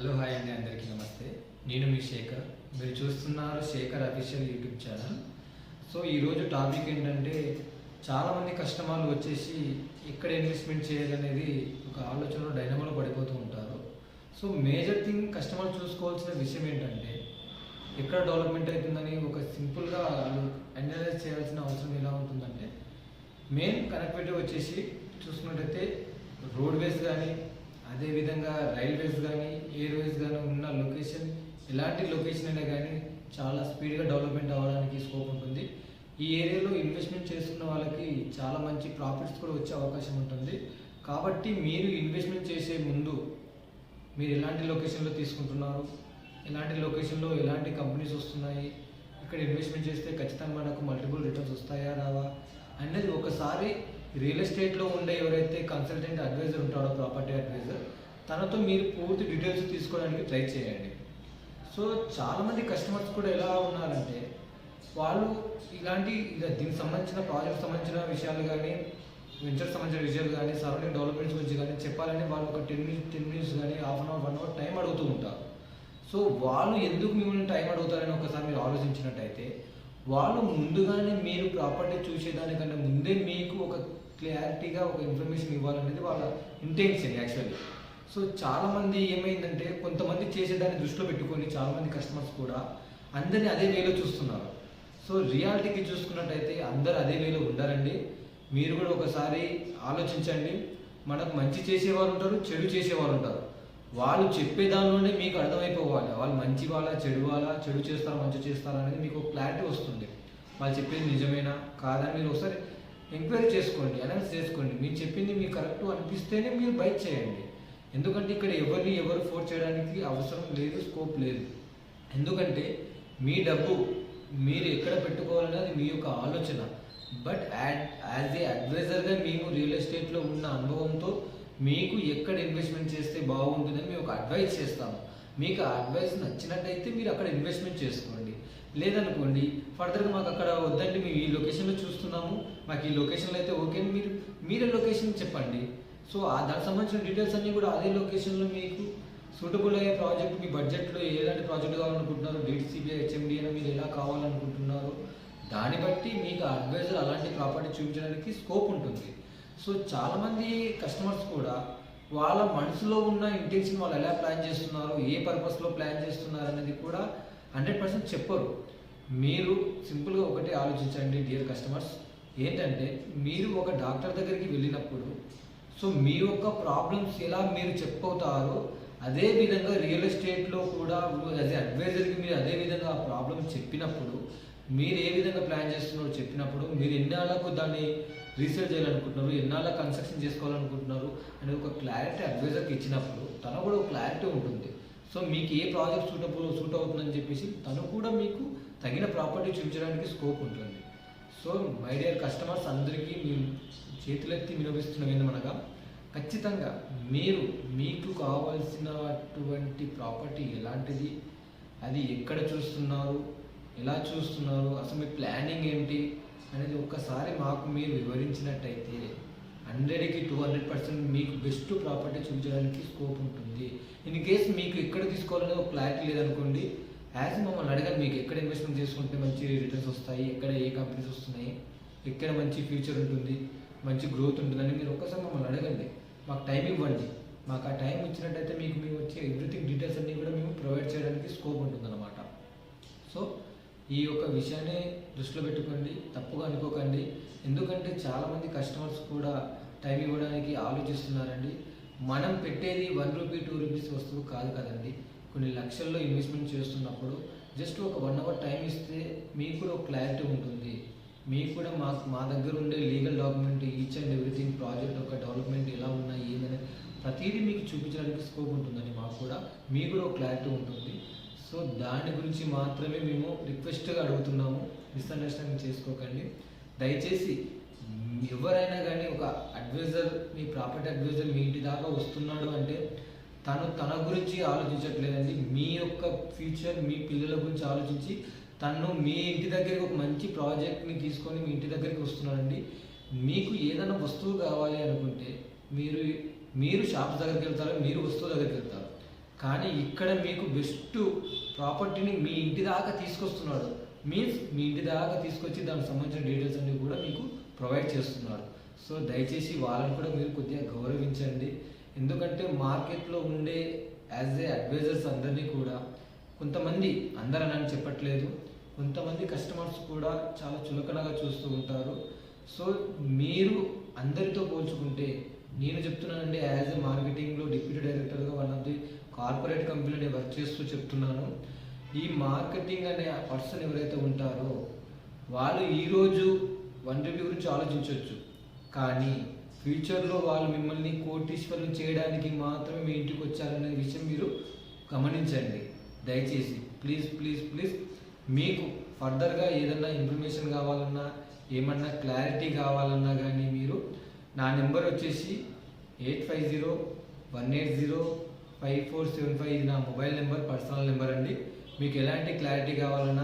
Hello hi అండి, అందరికీ నమస్తే. నేను మీ శేఖర్. మీరు చూస్తున్నారు Shekhar official YouTube channel. So ఈరోజు టాపిక్ ఏంటంటే, చాలామంది కస్టమర్లు వచ్చేసి ఎక్కడ ఇన్వెస్ట్మెంట్ చేయాలనేది ఒక ఆలోచనలో డైనమోలో పడిపోతూ ఉంటారు. సో మేజర్ థింగ్ కస్టమర్ చూసుకోవాల్సిన విషయం ఏంటంటే, ఎక్కడ డెవలప్మెంట్ అవుతుందని ఒక సింపుల్గా అనలైజ్ చేయాల్సిన అవసరం ఎలా ఉంటుందంటే, మెయిన్ కనెక్టివిటీ వచ్చేసి చూసుకున్నట్టయితే రోడ్వేస్ కానీ, అదేవిధంగా రైల్వేస్ కానీ, ఎయిర్వేస్ కానీ ఉన్న లొకేషన్, ఎలాంటి లొకేషన్ అయినా కానీ చాలా స్పీడ్గా డెవలప్మెంట్ అవ్వడానికి స్కోప్ ఉంటుంది. ఈ ఏరియాలో ఇన్వెస్ట్మెంట్ చేస్తున్న వాళ్ళకి చాలా మంచి ప్రాఫిట్స్ కూడా వచ్చే అవకాశం ఉంటుంది. కాబట్టి మీరు ఇన్వెస్ట్మెంట్ చేసే ముందు మీరు ఎలాంటి లొకేషన్లో తీసుకుంటున్నారు, ఎలాంటి లొకేషన్లో ఎలాంటి కంపెనీస్ వస్తున్నాయి, ఇక్కడ ఇన్వెస్ట్మెంట్ చేస్తే ఖచ్చితంగా మనకు మల్టిపుల్ రిటర్న్స్ వస్తాయా రావా అనేది ఒకసారి రియల్ ఎస్టేట్లో ఉండే ఎవరైతే కన్సల్టెంట్ అడ్వైజర్ ఉంటాడో, ప్రాపర్టీ అడ్వైజర్, తనతో మీరు పూర్తి డీటెయిల్స్ తీసుకోవడానికి ట్రై చేయండి. సో చాలామంది కస్టమర్స్ కూడా ఎలా ఉన్నారంటే, వాళ్ళు దీనికి సంబంధించిన ప్రాజెక్ట్ సంబంధించిన విషయాలు కానీ, వెంచర్ సంబంధించిన విషయాలు కానీ, సరౌండింగ్ డెవలప్మెంట్స్ గురించి కానీ చెప్పాలని వాళ్ళు ఒక 10 మినిట్స్ కానీ, half an hour 1 hour time అడుగుతూ ఉంటారు. సో వాళ్ళు ఎందుకు మిమ్మల్ని టైం అడుగుతారని ఒకసారి మీరు ఆలోచించినట్టయితే, వాళ్ళు ముందుగానే మీరు ప్రాపర్టీ చూసేదానికన్నా ముందే మీకు ఒక క్లారిటీగా ఒక ఇన్ఫర్మేషన్ ఇవ్వాలనేది వాళ్ళ ఇంటెన్షన్ యాక్చువల్లీ. సో చాలామంది ఏమైందంటే, కొంతమంది చేసేదాన్ని దృష్టిలో పెట్టుకొని చాలామంది కస్టమర్స్ కూడా అందరినీ అదే వేలో చూస్తున్నారు. సో రియాలిటీకి చూసుకున్నట్టయితే అందరు అదే వేలో ఉండారండి. మీరు కూడా ఒకసారి ఆలోచించండి. మనకు మంచి చేసేవాళ్ళు ఉంటారు, చెడు చేసేవాళ్ళు ఉంటారు. వాళ్ళు చెప్పే దానిలోనే మీకు అర్థమైపోవాలి, వాళ్ళు మంచి వాళ్ళ చెడు వాళ్ళ, చెడు చేస్తారా మంచి చేస్తారా అనేది మీకు క్లారిటీ వస్తుంది. వాళ్ళు చెప్పేది నిజమేనా కాదని మీరు ఒకసారి ఎంక్వైరీ చేసుకోండి, అనలైజ్ చేసుకోండి. మీరు చెప్పింది మీకు కరెక్ట్ అనిపిస్తేనే మీరు బై చేయండి. ఎందుకంటే ఇక్కడ ఎవరు ఫోర్స్ చేయడానికి అవసరం లేదు, స్కోప్ లేదు. ఎందుకంటే మీ డబ్బు మీరు ఎక్కడ పెట్టుకోవాలనేది మీ యొక్క ఆలోచన. బట్ యాజ్ ఏ అడ్వైజర్గా మేము రియల్ ఎస్టేట్లో ఉన్న అనుభవంతో మీకు ఎక్కడ ఇన్వెస్ట్మెంట్ చేస్తే బాగుంటుందని మేము ఒక అడ్వైస్ చేస్తాము. మీకు ఆ అడ్వైస్ నచ్చినట్టయితే మీరు అక్కడ ఇన్వెస్ట్మెంట్ చేసుకోండి. లేదనుకోండి, ఫర్దర్గా మాకు అక్కడ వద్దండి, మేము ఈ లొకేషన్లో చూస్తున్నాము, మాకు ఈ లొకేషన్లో అయితే ఓకే అని మీరే లొకేషన్ చెప్పండి. సో దానికి సంబంధించిన డీటెయిల్స్ అన్నీ కూడా అదే లొకేషన్లో మీకు సూటబుల్ అయ్యే ప్రాజెక్ట్, మీ బడ్జెట్లో ఎలాంటి ప్రాజెక్ట్ కావాలనుకుంటున్నారు, డిటిసిబి, హెచ్ఎండి అని మీరు ఎలా కావాలనుకుంటున్నారు, దాన్ని బట్టి మీకు అడ్వైజర్ అలాంటి ప్రాపర్టీ చూపించడానికి స్కోప్ ఉంటుంది. సో చాలామంది కస్టమర్స్ కూడా వాళ్ళ మనసులో ఉన్న ఇంటెన్షన్ వాళ్ళు ఎలా ప్లాన్ చేస్తున్నారు, ఏ పర్పస్లో ప్లాన్ చేస్తున్నారు అనేది కూడా 100% చెప్పరు. మీరు సింపుల్గా ఒకటే ఆలోచించండి డియర్ కస్టమర్స్, ఏంటంటే మీరు ఒక డాక్టర్ దగ్గరికి వెళ్ళినప్పుడు సో మీ యొక్క ప్రాబ్లమ్స్ ఎలా మీరు చెప్పవుతారో, అదే విధంగా రియల్ ఎస్టేట్లో కూడా యాజ్ ఏ అడ్వైజర్కి మీరు అదే విధంగా ఆ ప్రాబ్లమ్ చెప్పినప్పుడు, మీరు ఏ విధంగా ప్లాన్ చేస్తున్నారో చెప్పినప్పుడు, మీరు ఎన్నాళ్ళకు దాన్ని రీసెర్చ్ చేయాలనుకుంటున్నారు, ఎన్నాళ్ళ కన్స్ట్రక్షన్ చేసుకోవాలనుకుంటున్నారు అనేది ఒక క్లారిటీ అడ్వైజర్కి ఇచ్చినప్పుడు తను కూడా ఒక క్లారిటీ ఉంటుంది. సో మీకు ఏ ప్రాజెక్ట్ సూట్ అవుతుందని చెప్పేసి తను కూడా మీకు తగిన ప్రాపర్టీ చూపించడానికి స్కోప్ ఉంటుంది. సో మై డియర్ కస్టమర్స్ అందరికీ మేము చేతులెత్తి వినిపిస్తున్నాం ఏందనగా, ఖచ్చితంగా మీకు కావాల్సినటువంటి ప్రాపర్టీ ఎలాంటిది, అది ఎక్కడ చూస్తున్నారు, ఎలా చూస్తున్నారు, అసలు మీ ప్లానింగ్ ఏంటి అనేది ఒక్కసారి మాకు మీరు వివరించినట్టయితే 100కి 200% మీకు బెస్ట్ ప్రాపర్టీ చూపించడానికి స్కోప్ ఉంటుంది. ఇన్ కేస్ మీకు ఎక్కడ తీసుకోవాలనేది ఒక క్లారిటీ లేదనుకోండి, యాజ్ మమ్మల్ని అడగండి, మీకు ఎక్కడ ఇన్వెస్ట్మెంట్ చేసుకుంటే మంచి రిటర్న్స్ వస్తాయి, ఎక్కడ ఏ కంపెనీస్ వస్తున్నాయి, ఎక్కడ మంచి ఫ్యూచర్ ఉంటుంది, మంచి గ్రోత్ ఉంటుందని మీరు ఒక్కసారి మమ్మల్ని అడగండి. మాకు టైం ఇవ్వండి. మాకు ఆ టైం ఇచ్చినట్టయితే మీకు మేము వచ్చే ఎవ్రీథింగ్ డీటెయిల్స్ అన్నీ కూడా మేము ప్రొవైడ్ చేయడానికి స్కోప్ ఉంటుందన్నమాట. సో ఈ యొక్క విషయాన్ని దృష్టిలో పెట్టుకోండి, తప్పుగా అనుకోకండి. ఎందుకంటే చాలామంది కస్టమర్స్ కూడా టైం ఇవ్వడానికి ఆలోచిస్తున్నారండి. మనం పెట్టేది 1 రూపీ 2 రూపీస్ వస్తువు కాదు కదండి. కొన్ని లక్షల్లో ఇన్వెస్ట్మెంట్ చేస్తున్నప్పుడు జస్ట్ ఒక 1 అవర్ టైం ఇస్తే మీకు కూడా ఒక క్లారిటీ ఉంటుంది. మీకు కూడా మా దగ్గర ఉండే legal document, each and everything, project యొక్క డెవలప్మెంట్ ఎలా ఉన్నాయి ఏంటనే ప్రతిదీ మీకు చూపించడానికి స్కోప్ ఉంటుందండి. మాకు కూడా మీకు కూడా ఒక క్లారిటీ ఉంటుంది. సో దాని గురించి మాత్రమే మేము రిక్వెస్ట్గా అడుగుతున్నాము. మిస్అండర్స్టాండింగ్ చేసుకోకండి దయచేసి. ఎవరైనా కానీ ఒక అడ్వైజర్, మీ ప్రాపర్టీ అడ్వైజర్ మీ ఇంటి దాకా వస్తున్నాడు అంటే తన గురించి ఆలోచించట్లేదండి. మీ యొక్క ఫ్యూచర్, మీ పిల్లల గురించి ఆలోచించి తను మీ ఇంటి దగ్గరికి ఒక మంచి ప్రాజెక్ట్ని తీసుకొని మీ ఇంటి దగ్గరికి వస్తున్నాడండి. మీకు ఏదైనా వస్తువు కావాలి అనుకుంటే మీరు షాప్స్ దగ్గరికి వెళ్తారు, మీరు వస్తువు దగ్గరికి వెళ్తారు. కానీ ఇక్కడ మీకు బెస్ట్ ప్రాపర్టీని మీ ఇంటి దాకా తీసుకొస్తున్నాడు. మీన్స్ మీ ఇంటి దాకా తీసుకొచ్చి దానికి సంబంధించిన డీటెయిల్స్ అన్ని కూడా మీకు ప్రొవైడ్ చేస్తున్నాడు. సో దయచేసి వాళ్ళని కూడా మీరు కొద్దిగా గౌరవించండి. ఎందుకంటే మార్కెట్లో ఉండే యాజ్ ఏ అడ్వైజర్స్ అందరినీ కూడా కొంతమంది, అందరని చెప్పట్లేదు, కొంతమంది కస్టమర్స్ కూడా చాలా చులకనగా చూస్తూ ఉంటారు. సో మీరు అందరితో పోల్చుకుంటే, నేను చెప్తున్నానండి యాజ్ ఏ మార్కెటింగ్లో డిప్యూటీ డైరెక్టర్గా వన్ ఆఫ్ ది కార్పొరేట్ కంపెనీని వర్క్ చేస్తూ చెప్తున్నాను. ఈ మార్కెటింగ్ అనే పర్సన్ ఎవరైతే ఉంటారో వాళ్ళు ఈరోజు రూ. 1 గురించి ఆలోచించవచ్చు, కానీ ఫ్యూచర్లో వాళ్ళు మిమ్మల్ని కోటీశ్వరులు చేయడానికి మాత్రమే మీ ఇంటికి వచ్చారనే విషయం మీరు గమనించండి. దయచేసి ప్లీజ్ ప్లీజ్ ప్లీజ్ మీకు ఫర్దర్గా ఏదన్నా ఇన్ఫర్మేషన్ కావాలన్నా, ఏమన్నా క్లారిటీ కావాలన్నా కానీ మీరు నా నెంబర్ వచ్చేసి 8501805475, ఇది నా మొబైల్ నెంబర్, పర్సనల్ నెంబర్ అండి. మీకు ఎలాంటి క్లారిటీ కావాలన్నా